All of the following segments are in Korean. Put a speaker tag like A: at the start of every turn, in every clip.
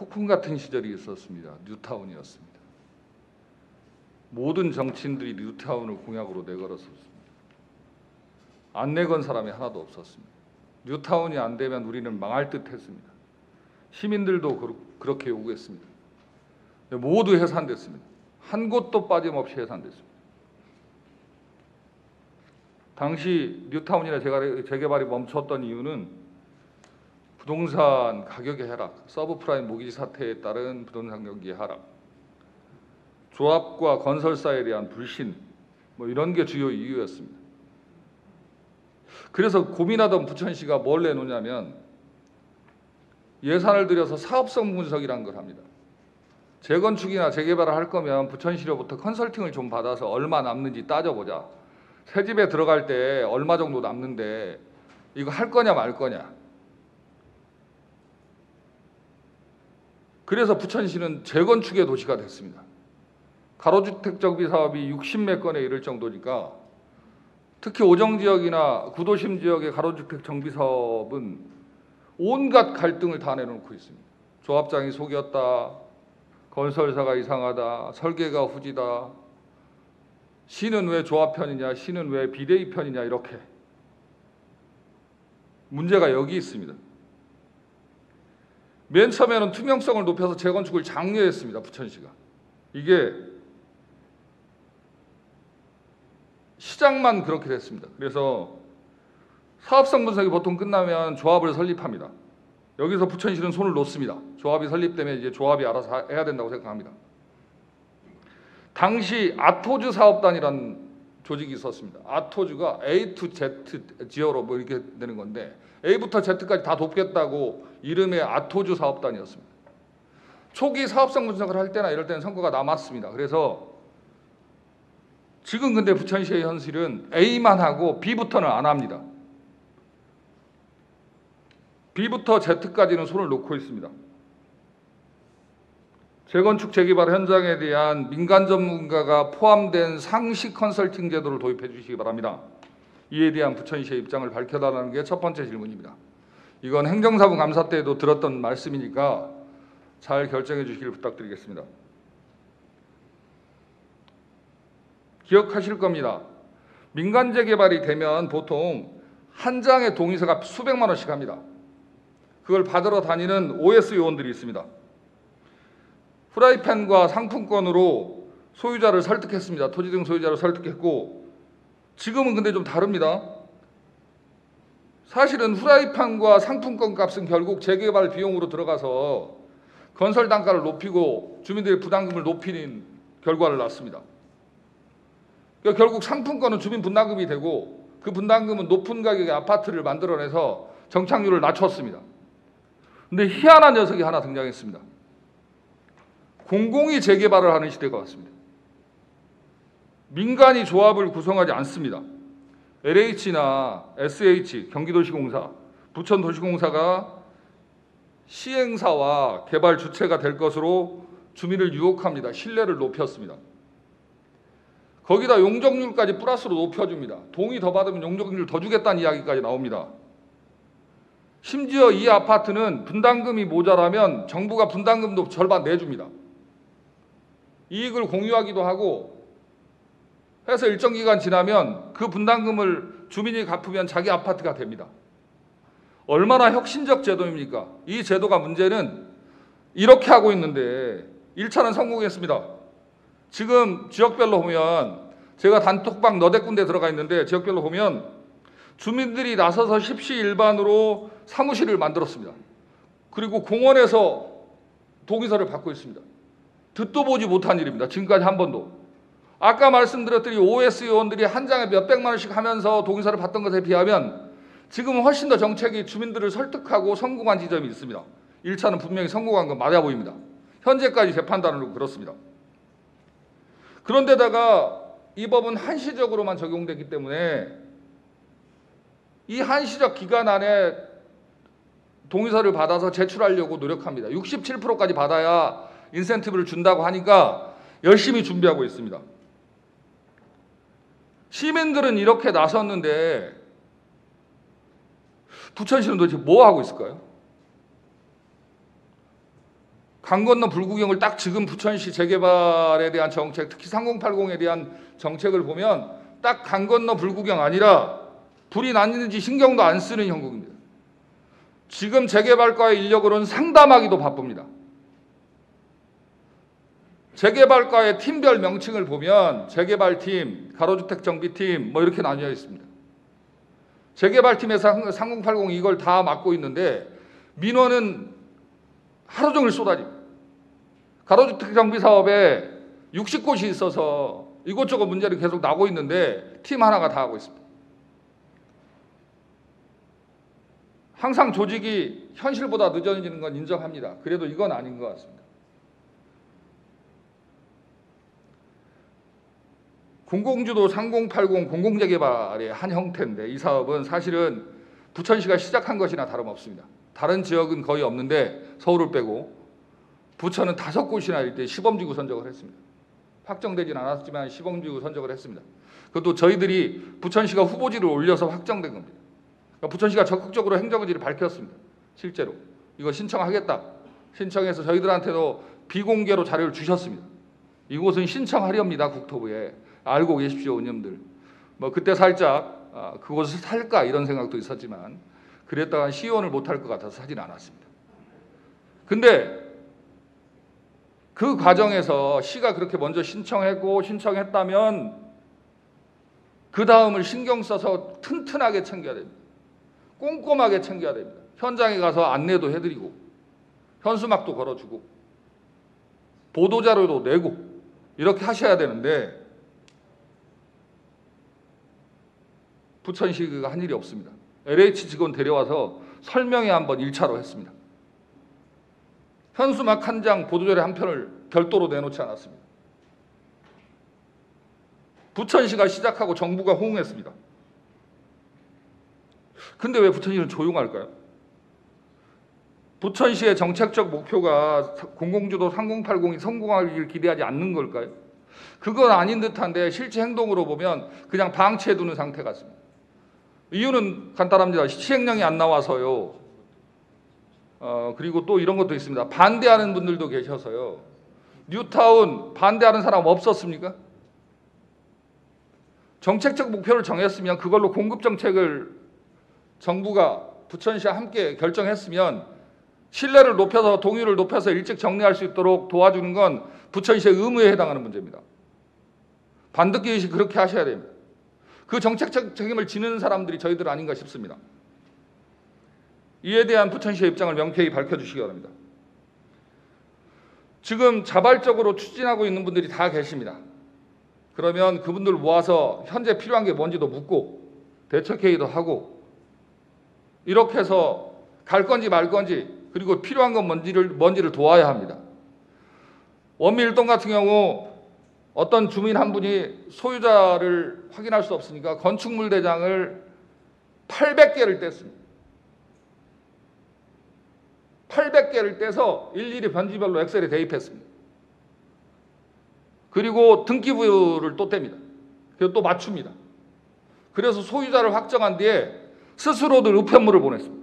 A: 폭풍 같은 시절이 있었습니다. 뉴타운이었습니다. 모든 정치인들이 뉴타운을 공약으로 내걸었었습니다. 안 내건 사람이 하나도 없었습니다. 뉴타운이 안 되면 우리는 망할 듯 했습니다. 시민들도 그렇게 요구했습니다. 모두 해산됐습니다. 한 곳도 빠짐없이 해산됐습니다. 당시 뉴타운이나 재개발이 멈췄던 이유는 부동산 가격의 하락, 서브프라임 모기지 사태에 따른 부동산 가격의 하락, 조합과 건설사에 대한 불신, 이런 게 주요 이유였습니다. 그래서 고민하던 부천시가 뭘 내놓냐면 예산을 들여서 사업성 분석이라는 걸 합니다. 재건축이나 재개발을 할 거면 부천시로부터 컨설팅을 좀 받아서 얼마 남는지 따져보자. 새 집에 들어갈 때 얼마 정도 남는데 이거 할 거냐 말 거냐. 그래서 부천시는 재건축의 도시가 됐습니다. 가로주택 정비 사업이 60몇 건에 이를 정도니까 특히 오정지역이나 구도심 지역의 가로주택 정비 사업은 온갖 갈등을 다 내놓고 있습니다. 조합장이 속였다, 건설사가 이상하다, 설계가 후지다, 시는 왜 조합 편이냐, 시는 왜 비대위 편이냐, 이렇게 문제가 여기 있습니다. 맨 처음에는 투명성을 높여서 재건축을 장려했습니다. 부천시가. 이게 시장만 그렇게 됐습니다. 그래서 사업성 분석이 보통 끝나면 조합을 설립합니다. 여기서 부천시는 손을 놓습니다. 조합이 설립되면 이제 조합이 알아서 해야 된다고 생각합니다. 당시 아토즈 사업단이라는 조직이 있었습니다. 아토즈가 A to Z 지어로 이렇게 되는 건데 A부터 Z까지 다 돕겠다고 이름의 아토즈 사업단이었습니다. 초기 사업성 분석을 할 때나 이럴 때는 성과가 남았습니다. 그래서 지금 근데 부천시의 현실은 A만 하고 B부터는 안 합니다. B부터 Z까지는 손을 놓고 있습니다. 재건축 재개발 현장에 대한 민간 전문가가 포함된 상시 컨설팅 제도를 도입해 주시기 바랍니다. 이에 대한 부천시의 입장을 밝혀달라는 게 첫 번째 질문입니다. 이건 행정사무 감사 때도 들었던 말씀이니까 잘 결정해 주시길 부탁드리겠습니다. 기억하실 겁니다. 민간 재개발이 되면 보통 한 장의 동의서가 수백만 원씩 합니다. 그걸 받으러 다니는 OS 요원들이 있습니다. 프라이팬과 상품권으로 소유자를 설득했습니다. 토지 등 소유자를 설득했고 지금은 근데 좀 다릅니다. 사실은 프라이팬과 상품권 값은 결국 재개발 비용으로 들어가서 건설 단가를 높이고 주민들의 부담금을 높이는 결과를 낳습니다. 그러니까 결국 상품권은 주민 분담금이 되고 그 분담금은 높은 가격의 아파트를 만들어내서 정착률을 낮췄습니다. 근데 희한한 녀석이 하나 등장했습니다. 공공이 재개발을 하는 시대가 왔습니다. 민간이 조합을 구성하지 않습니다. LH나 SH, 경기도시공사, 부천도시공사가 시행사와 개발 주체가 될 것으로 주민을 유혹합니다. 신뢰를 높였습니다. 거기다 용적률까지 플러스로 높여줍니다. 동의 더 받으면 용적률 더 주겠다는 이야기까지 나옵니다. 심지어 이 아파트는 분담금이 모자라면 정부가 분담금도 절반 내줍니다. 이익을 공유하기도 하고 해서 일정 기간 지나면 그 분담금을 주민이 갚으면 자기 아파트가 됩니다. 얼마나 혁신적 제도입니까? 이 제도가 문제는 이렇게 하고 있는데 1차는 성공했습니다. 지금 지역별로 보면 제가 단톡방 너댓 군데 들어가 있는데 지역별로 보면 주민들이 나서서 십시일반으로 사무실을 만들었습니다. 그리고 공원에서 동의서를 받고 있습니다. 듣도 보지 못한 일입니다. 지금까지 한 번도. 아까 말씀드렸더니 OS 요원들이 한 장에 몇백만 원씩 하면서 동의서를 받던 것에 비하면 지금은 훨씬 더 정책이 주민들을 설득하고 성공한 지점이 있습니다. 1차는 분명히 성공한 건 맞아 보입니다. 현재까지 재판단으로 그렇습니다. 그런데다가 이 법은 한시적으로만 적용되기 때문에 이 한시적 기간 안에 동의서를 받아서 제출하려고 노력합니다. 67%까지 받아야 인센티브를 준다고 하니까 열심히 준비하고 있습니다. 시민들은 이렇게 나섰는데 부천시는 도대체 뭐 하고 있을까요? 강 건너 불구경을 딱 지금 부천시 재개발에 대한 정책, 특히 3080에 대한 정책을 보면 딱 강 건너 불구경 아니라 불이 났는지 신경도 안 쓰는 형국입니다. 지금 재개발과의 인력으로는 상담하기도 바쁩니다. 재개발과의 팀별 명칭을 보면 재개발팀, 가로주택 정비팀 뭐 이렇게 나뉘어 있습니다. 재개발팀에서 3080 이걸 다 맡고 있는데 민원은 하루 종일 쏟아집니다. 가로주택 정비 사업에 60곳이 있어서 이것저것 문제를 계속 나고 있는데 팀 하나가 다 하고 있습니다. 항상 조직이 현실보다 늦어지는 건 인정합니다. 그래도 이건 아닌 것 같습니다. 공공주도 3080 공공재개발의 한 형태인데 이 사업은 사실은 부천시가 시작한 것이나 다름없습니다. 다른 지역은 거의 없는데 서울을 빼고 부천은 5곳이나 이때 시범지구 선정을 했습니다. 확정되진 않았지만 시범지구 선정을 했습니다. 그것도 저희들이 부천시가 후보지를 올려서 확정된 겁니다. 그러니까 부천시가 적극적으로 행정의지를 밝혔습니다. 실제로 이거 신청하겠다. 신청해서 저희들한테도 비공개로 자료를 주셨습니다. 이곳은 신청하렵니다. 국토부에. 알고 계십시오, 의원님들. 뭐 그때 살짝 그곳을 살까 이런 생각도 있었지만 그랬다가 시의원을 못할 것 같아서 사진 않았습니다. 근데 그 과정에서 시가 그렇게 먼저 신청했다면 그 다음을 신경 써서 튼튼하게 챙겨야 됩니다. 꼼꼼하게 챙겨야 됩니다. 현장에 가서 안내도 해드리고 현수막도 걸어주고 보도자료도 내고 이렇게 하셔야 되는데 부천시가 한 일이 없습니다. LH 직원 데려와서 설명회 한번 1차로 했습니다. 현수막 한 장, 보도자료 한 편을 별도로 내놓지 않았습니다. 부천시가 시작하고 정부가 호응했습니다. 근데 왜 부천시는 조용할까요? 부천시의 정책적 목표가 공공주도 3080이 성공하기를 기대하지 않는 걸까요? 그건 아닌 듯한데 실제 행동으로 보면 그냥 방치해두는 상태 같습니다. 이유는 간단합니다. 시행령이 안 나와서요. 그리고 또 이런 것도 있습니다. 반대하는 분들도 계셔서요. 뉴타운 반대하는 사람 없었습니까? 정책적 목표를 정했으면 그걸로 공급 정책을 정부가 부천시와 함께 결정했으면 신뢰를 높여서 동의를 높여서 일찍 정리할 수 있도록 도와주는 건 부천시의 의무에 해당하는 문제입니다. 반드시 의식 그렇게 하셔야 됩니다. 그 정책적 책임을 지는 사람들이 저희들 아닌가 싶습니다. 이에 대한 부천시의 입장을 명쾌히 밝혀주시기 바랍니다. 지금 자발적으로 추진하고 있는 분들이 다 계십니다. 그러면 그분들 모아서 현재 필요한 게 뭔지도 묻고 대책회의도 하고 이렇게 해서 갈 건지 말 건지 그리고 필요한 건 뭔지를 도와야 합니다. 원미 1동 같은 경우 어떤 주민 한 분이 소유자를 확인할 수 없으니까 건축물 대장을 800개를 뗐습니다. 800개를 떼서 일일이 변지별로 엑셀에 대입했습니다. 그리고 등기부를 또 뗍니다. 그리고 또 맞춥니다. 그래서 소유자를 확정한 뒤에 스스로들 우편물을 보냈습니다.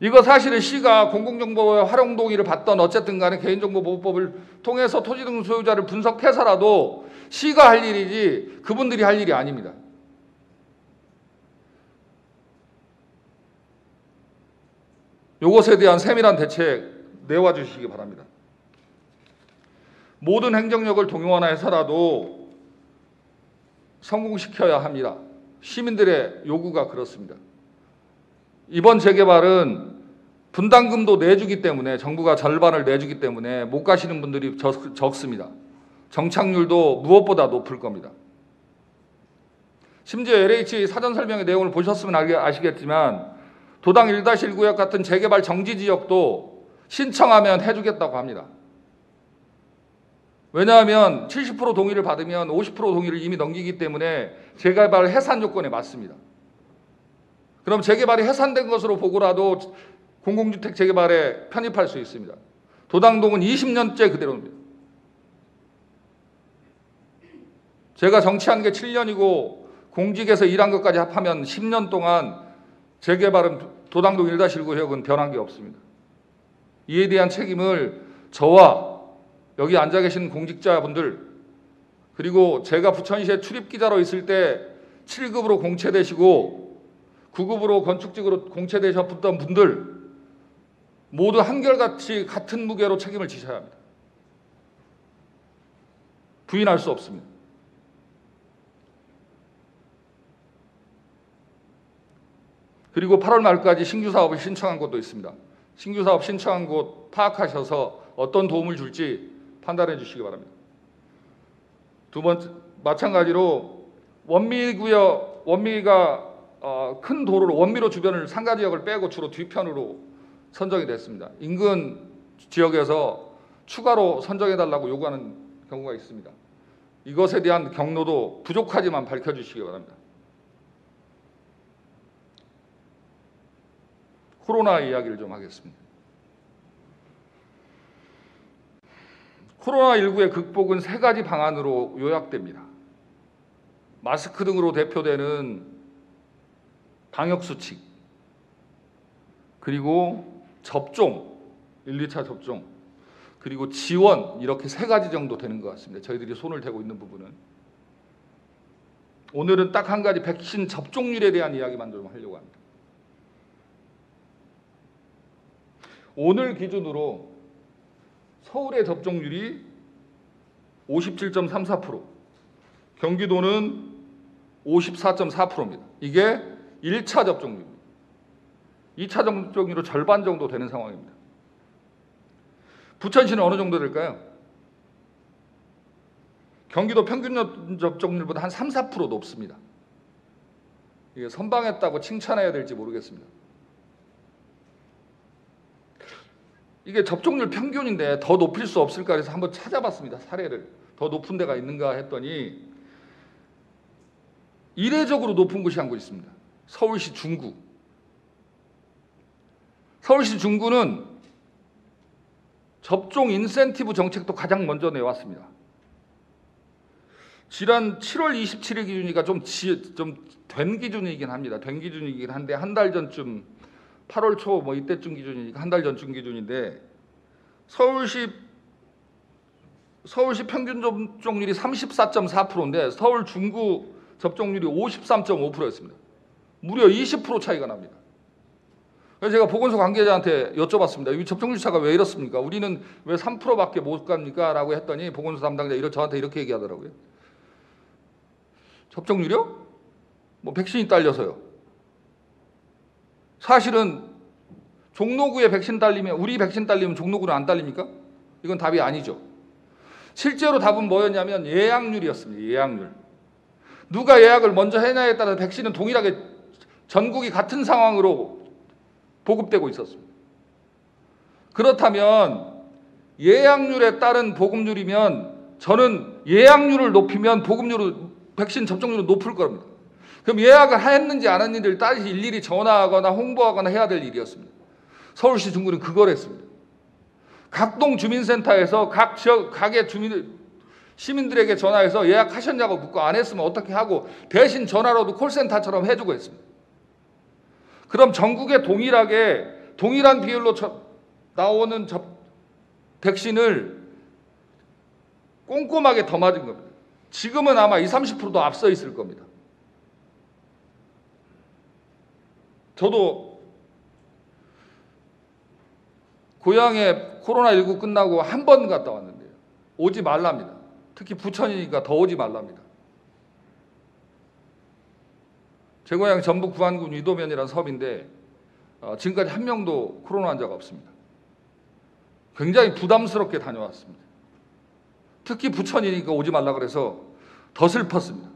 A: 이거 사실은 시가 공공정보의 활용 동의를 받던 어쨌든 간에 개인정보보호법을 통해서 토지 등 소유자를 분석해서라도 시가 할 일이지 그분들이 할 일이 아닙니다. 이것에 대한 세밀한 대책 내와 주시기 바랍니다. 모든 행정력을 동원해서라도 성공시켜야 합니다. 시민들의 요구가 그렇습니다. 이번 재개발은 분담금도 내주기 때문에 정부가 절반을 내주기 때문에 못 가시는 분들이 적습니다. 정착률도 무엇보다 높을 겁니다. 심지어 LH 사전 설명의 내용을 보셨으면 아시겠지만 도당 1-1구역 같은 재개발 정지 지역도 신청하면 해주겠다고 합니다. 왜냐하면 70% 동의를 받으면 50% 동의를 이미 넘기기 때문에 재개발 해산 요건에 맞습니다. 그럼 재개발이 해산된 것으로 보고라도 공공주택 재개발에 편입할 수 있습니다. 도당동은 20년째 그대로입니다. 제가 정치한 게 7년이고 공직에서 일한 것까지 합하면 10년 동안 재개발은 도당동 1-1구역은 변한 게 없습니다. 이에 대한 책임을 저와 여기 앉아 계신 공직자분들, 그리고 제가 부천시에 출입기자로 있을 때 7급으로 공채되시고 9급으로 건축직으로 공채되셨던 분들 모두 한결같이 같은 무게로 책임을 지셔야 합니다. 부인할 수 없습니다. 그리고 8월 말까지 신규 사업을 신청한 곳도 있습니다. 신규 사업 신청한 곳 파악하셔서 어떤 도움을 줄지 판단해 주시기 바랍니다. 두 번째, 마찬가지로 원미가 큰 도로로 원미로 주변을 상가 지역을 빼고 주로 뒤편으로 선정이 됐습니다. 인근 지역에서 추가로 선정해달라고 요구하는 경우가 있습니다. 이것에 대한 경로도 부족하지만 밝혀주시기 바랍니다. 코로나 이야기를 좀 하겠습니다. 코로나19의 극복은 세 가지 방안으로 요약됩니다. 마스크 등으로 대표되는 방역수칙, 그리고 접종, 1, 2차 접종, 그리고 지원, 이렇게 세 가지 정도 되는 것 같습니다. 저희들이 손을 대고 있는 부분은. 오늘은 딱 한 가지 백신 접종률에 대한 이야기만 좀 하려고 합니다. 오늘 기준으로 서울의 접종률이 57.34%, 경기도는 54.4%입니다. 이게 1차 접종률입니다. 2차 접종률은 절반 정도 되는 상황입니다. 부천시는 어느 정도 될까요? 경기도 평균 접종률보다 한 3, 4% 높습니다. 이게 선방했다고 칭찬해야 될지 모르겠습니다. 이게 접종률 평균인데 더 높일 수 없을까 해서 한번 찾아봤습니다. 사례를. 더 높은 데가 있는가 했더니 이례적으로 높은 곳이 한 곳 있습니다. 서울시 중구. 서울시 중구는 접종 인센티브 정책도 가장 먼저 내왔습니다. 지난 7월 27일 기준이니까 좀 된 기준이긴 합니다. 된 기준이긴 한데 한 달 전쯤 8월 초 뭐 이때쯤 기준이니까 한 달 전쯤 기준인데 서울시 평균 접종률이 34.4%인데 서울 중구 접종률이 53.5%였습니다. 무려 20% 차이가 납니다. 그래서 제가 보건소 관계자한테 여쭤봤습니다. 이 접종률 차가 왜 이렇습니까? 우리는 왜 3%밖에 못 갑니까? 라고 했더니 보건소 담당자 저한테 이렇게 얘기하더라고요. 접종률이요? 뭐 백신이 딸려서요. 사실은 종로구에 백신 딸리면 우리 백신 딸리면 종로구는 안 딸립니까? 이건 답이 아니죠. 실제로 답은 뭐였냐면 예약률이었습니다. 예약률. 누가 예약을 먼저 했냐에 따라 백신은 동일하게 전국이 같은 상황으로 보급되고 있었습니다. 그렇다면 예약률에 따른 보급률이면 저는 예약률을 높이면 백신 접종률은 높을 겁니다. 그럼 예약을 했는지 안 했는지를 다시 일일이 전화하거나 홍보하거나 해야 될 일이었습니다. 서울시 중구는 그걸 했습니다. 각 동 주민센터에서 각 지역 각의 시민들에게 전화해서 예약하셨냐고 묻고 안 했으면 어떻게 하고 대신 전화로도 콜센터처럼 해주고 했습니다. 그럼 전국에 동일한 비율로 나오는 백신을 꼼꼼하게 더 맞은 겁니다. 지금은 아마 20, 30%도 앞서 있을 겁니다. 저도 고향에 코로나19 끝나고 한 번 갔다 왔는데요. 오지 말랍니다. 특히 부천이니까 더 오지 말랍니다. 제 고향 전북 구안군 위도면이라는 섬인데 지금까지 한 명도 코로나 환자가 없습니다. 굉장히 부담스럽게 다녀왔습니다. 특히 부천이니까 오지 말라 그래서 더 슬펐습니다.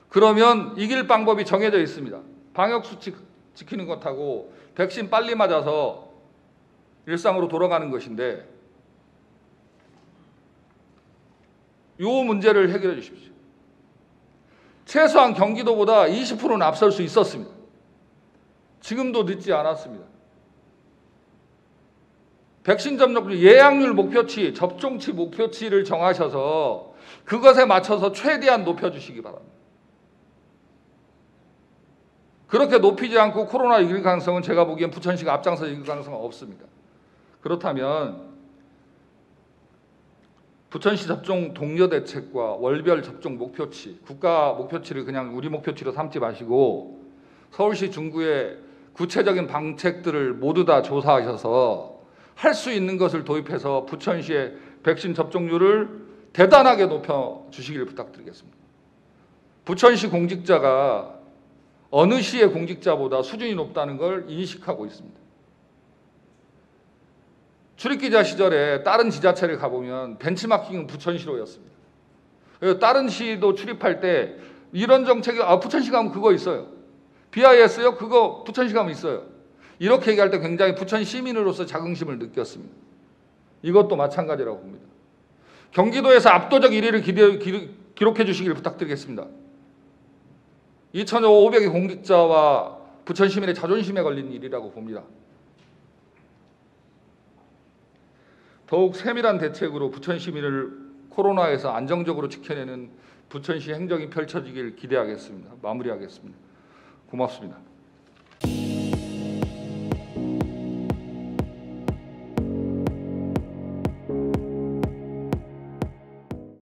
A: 그러면 이길 방법이 정해져 있습니다. 방역수칙 지키는 것하고 백신 빨리 맞아서 일상으로 돌아가는 것인데 이 문제를 해결해 주십시오. 최소한 경기도보다 20%는 앞설 수 있었습니다. 지금도 늦지 않았습니다. 백신 접종률 예약률 목표치, 접종치 목표치를 정하셔서 그것에 맞춰서 최대한 높여주시기 바랍니다. 그렇게 높이지 않고 코로나 이길 가능성은 제가 보기엔 부천시가 앞장서 이길 가능성은 없습니다. 그렇다면 부천시 접종 동료 대책과 월별 접종 목표치, 국가 목표치를 그냥 우리 목표치로 삼지 마시고 서울시 중구의 구체적인 방책들을 모두 다 조사하셔서 할 수 있는 것을 도입해서 부천시의 백신 접종률을 대단하게 높여 주시기를 부탁드리겠습니다. 부천시 공직자가 어느 시의 공직자보다 수준이 높다는 걸 인식하고 있습니다. 출입기자 시절에 다른 지자체를 가보면 벤치마킹은 부천시로였습니다. 그래서 다른 시도 출입할 때 이런 정책이 부천시 가면 그거 있어요. BIS요? 그거 부천시 가면 있어요. 이렇게 얘기할 때 굉장히 부천 시민으로서 자긍심을 느꼈습니다. 이것도 마찬가지라고 봅니다. 경기도에서 압도적 1위를 기록해 주시길 부탁드리겠습니다. 2,500의 공직자와 부천 시민의 자존심에 걸린 일이라고 봅니다. 더욱 세밀한 대책으로 부천 시민을 코로나에서 안정적으로 지켜내는 부천시 행정이 펼쳐지길 기대하겠습니다. 마무리하겠습니다. 고맙습니다.